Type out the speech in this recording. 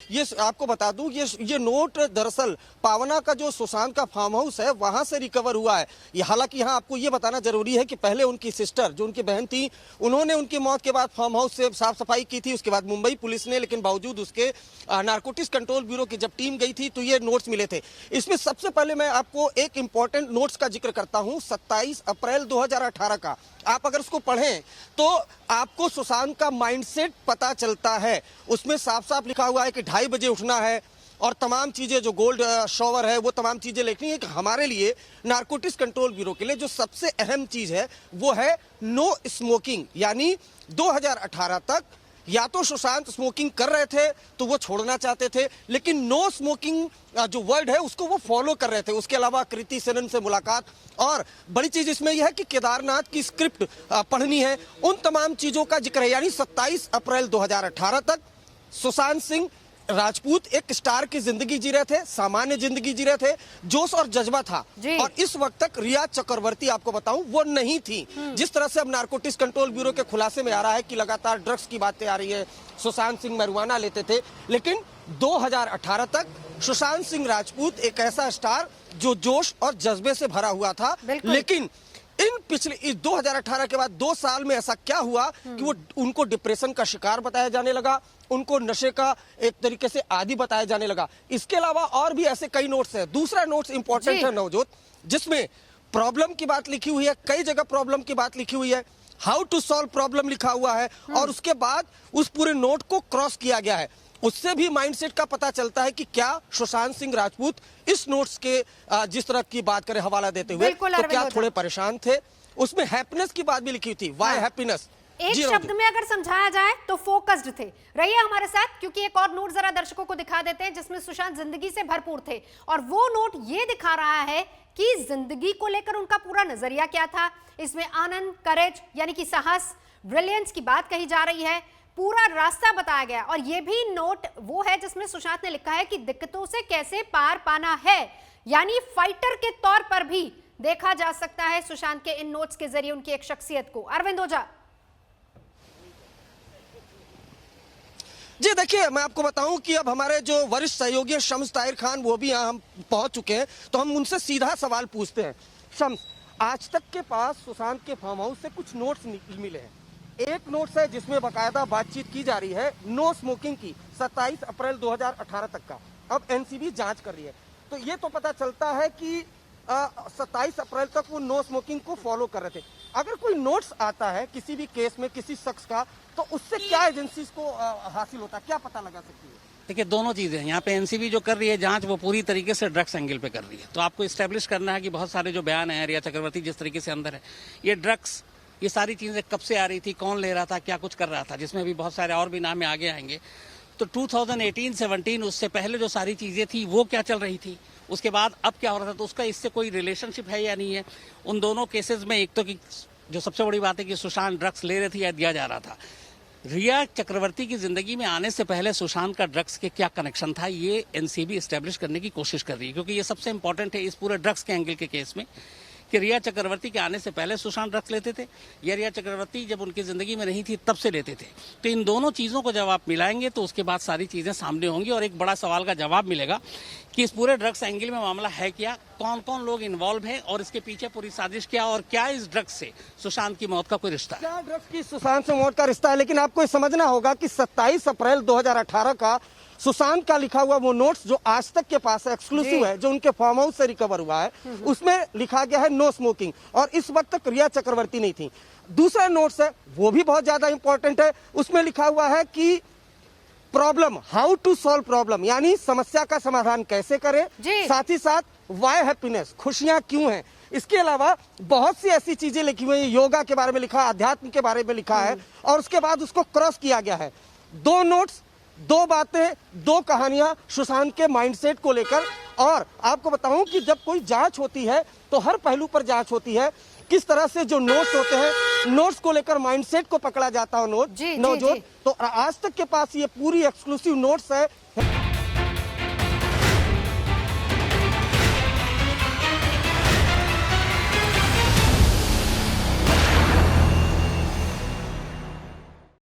ये आपको बता दूं, ये नोट दरअसल पावना का जो सुशांत का फार्म हाउस है वहां से रिकवर हुआ है। ये हालांकि यहाँ आपको ये बताना जरूरी है कि पहले उनकी सिस्टर, जो उनकी बहन थी, उन्होंने उनकी मौत के बाद फार्म हाउस से साफ सफाई की थी। उसके बाद मुंबई पुलिस ने, लेकिन बावजूद उसके नारकोटिक्स कंट्रोल ब्यूरो की जब टीम गई थी तो ये नोट्स मिले थे। इसमें सबसे पहले मैं आपको एक इंपॉर्टेंट नोट्स का जिक्र करता हूँ, 27 अप्रैल 2018 का। आप अगर उसको पढ़ें तो आपको सुशांत का माइंडसेट पता चलता है। उसमें साफ साफ लिखा हुआ है कि 2:30 बजे उठना है और तमाम चीजें, जो गोल्ड शॉवर है वो तमाम चीजें लिखनी है। कि हमारे लिए नारकोटिक्स कंट्रोल ब्यूरो के लिए जो सबसे अहम चीज है वो है नो स्मोकिंग। यानी 2018 तक या तो सुशांत स्मोकिंग कर रहे थे तो वो छोड़ना चाहते थे, लेकिन नो स्मोकिंग जो वर्ड है उसको वो फॉलो कर रहे थे। उसके अलावा कृति सेनन से मुलाकात, और बड़ी चीज इसमें यह है कि केदारनाथ की स्क्रिप्ट पढ़नी है, उन तमाम चीजों का जिक्र है। यानी 27 अप्रैल 2018 तक सुशांत सिंह राजपूत एक स्टार की जिंदगी जी रहे थे, सामान्य जिंदगी जी रहे थे, जोश और जज्बा था। और इस वक्त तक रिया चक्रवर्ती, आपको बताऊं, वो नहीं थी। जिस तरह से अब नारकोटिक्स कंट्रोल ब्यूरो के खुलासे में आ रहा है कि लगातार ड्रग्स की बातें आ रही है, सुशांत सिंह marijuana लेते थे, लेकिन 2018 तक सुशांत सिंह राजपूत एक ऐसा स्टार जो जोश और जज्बे से भरा हुआ था। लेकिन इन पिछले 2018 के बाद 2 साल में ऐसा क्या हुआ कि वो उनको डिप्रेशन का शिकार बताया जाने लगा, उनको नशे का एक तरीके से आदी बताया जाने लगा। इसके अलावा और भी ऐसे कई नोट्स हैं। दूसरा नोट्स इंपॉर्टेंट है नवजोत, जिसमें प्रॉब्लम की बात लिखी हुई है, कई जगह प्रॉब्लम की बात लिखी हुई है, हाउ टू सॉल्व प्रॉब्लम लिखा हुआ है, और उसके बाद उस पूरे नोट को क्रॉस किया गया है। उससे भी माइंडसेट का पता चलता है कि क्या सुशांत सिंह राजपूत इस नोट्स के जिस तरह की बात करें हवाला देते हुए, तो क्या थोड़े परेशान थे। उसमें हैप्पीनेस की बात भी लिखी थी, व्हाई हैप्पीनेस। एक शब्द में अगर समझाया जाए तो फोकस्ड थे। रहिए हमारे साथ, क्योंकि एक और नोट जरा दर्शकों को दिखा देते हैं जिसमें सुशांत जिंदगी से भरपूर थे। और वो नोट ये दिखा रहा है कि जिंदगी को लेकर उनका पूरा नजरिया क्या था। इसमें आनंद, करेज यानी कि साहस, ब्रिलियंस की बात कही जा रही है, पूरा रास्ता बताया गया। और ये भी नोट वो है जिसमें सुशांत ने लिखा है कि दिक्कतों से कैसे पार पाना है। यानी फाइटर के तौर पर भी देखा जा सकता है सुशांत के इन नोट्स के जरिए उनकी एक शख्सियत को। अरविंद ओझा जी, देखिए, मैं आपको बताऊं कि अब हमारे जो वरिष्ठ सहयोगी शम्स ताहिर खान, वो भी यहाँ हम पहुंच चुके हैं, तो हम उनसे सीधा सवाल पूछते हैं। शम्स, आज तक के पास सुशांत के फार्म हाउस से कुछ नोट्स मिले हैं। एक नोट्स है जिसमें बाकायदा बातचीत की जा रही है नो स्मोकिंग की, 27 अप्रैल 2018 तक का। अब एनसीबी जांच कर रही है, तो ये तो पता चलता है कि 27 अप्रैल तक वो नो स्मोकिंग को फॉलो कर रहे थे। अगर कोई नोट्स आता है किसी भी केस में किसी शख्स का, तो उससे क्या एजेंसी को हासिल होता है, क्या पता लगा सकती है? देखिए, दोनों चीजें यहाँ पे एनसीबी जो कर रही है जांच, वो पूरी तरीके से ड्रग्स एंगल पे कर रही है। तो आपको इस्टेब्लिश करना है कि बहुत सारे जो बयान है रिया चक्रवर्ती जिस तरीके से अंदर है, ये ड्रग्स, ये सारी चीजें कब से आ रही थी, कौन ले रहा था, क्या कुछ कर रहा था, जिसमें भी बहुत सारे और भी नाम आगे आएंगे। तो 2018-17 उससे पहले जो सारी चीजें थी वो क्या चल रही थी, उसके बाद अब क्या हो रहा था, तो उसका इससे कोई रिलेशनशिप है या नहीं है। उन दोनों केसेस में एक तो कि जो सबसे बड़ी बात है कि सुशांत ड्रग्स ले रहे थे या दिया जा रहा था। रिया चक्रवर्ती की जिंदगी में आने से पहले सुशांत का ड्रग्स के क्या कनेक्शन था, ये एनसीबी एस्टेब्लिश करने की कोशिश कर रही है, क्योंकि ये सबसे इंपॉर्टेंट है इस पूरे ड्रग्स के एंगल के केस में कि रिया चक्रवर्ती के आने से पहले सुशांत ड्रग्स लेते थे या रिया चक्रवर्ती जब उनकी जिंदगी में नहीं थी तब से लेते थे। तो इन दोनों चीज़ों को जब आप मिलाएंगे तो उसके बाद सारी चीज़ें सामने होंगी और एक बड़ा सवाल का जवाब मिलेगा कि इस पूरे ड्रग्स एंगल में मामला है क्या, कौन कौन लोग इन्वॉल्व हैं और इसके पीछे पूरी साजिश क्या, और क्या इस ड्रग्स से सुशांत की मौत का कोई रिश्ता है। क्या ड्रग्स की सुशांत से मौत का रिश्ता है? लेकिन आपको समझना होगा कि 27 अप्रैल 2018 का सुशांत का लिखा हुआ वो नोट्स जो आज तक के पास है, एक्सक्लूसिव है, जो उनके फार्म हाउस से रिकवर हुआ है, उसमें लिखा गया है नो स्मोकिंग, और इस वक्त तक रिया चक्रवर्ती नहीं थी। दूसरा नोट्स है वो भी बहुत ज्यादा इंपॉर्टेंट है, उसमें लिखा हुआ है कि problem, how to solve problem, यानी समस्या का समाधान कैसे करें, साथ ही साथ व्हाई हैप्पीनेस, खुशियां क्यों हैं। इसके अलावा बहुत सी ऐसी चीजें लिखी हुई है, योगा के बारे में लिखा है, अध्यात्म के बारे में लिखा है, और उसके बाद उसको क्रॉस किया गया है। 2 नोट्स, 2 बातें, 2 कहानियां सुशांत के माइंडसेट को लेकर। और आपको बताऊं कि जब कोई जांच होती है तो हर पहलू पर जांच होती है, किस तरह से जो नोट्स होते हैं, नोट्स को लेकर माइंडसेट को पकड़ा जाता है नोट। तो आज तक के पास ये पूरी एक्सक्लूसिव नोट्स है।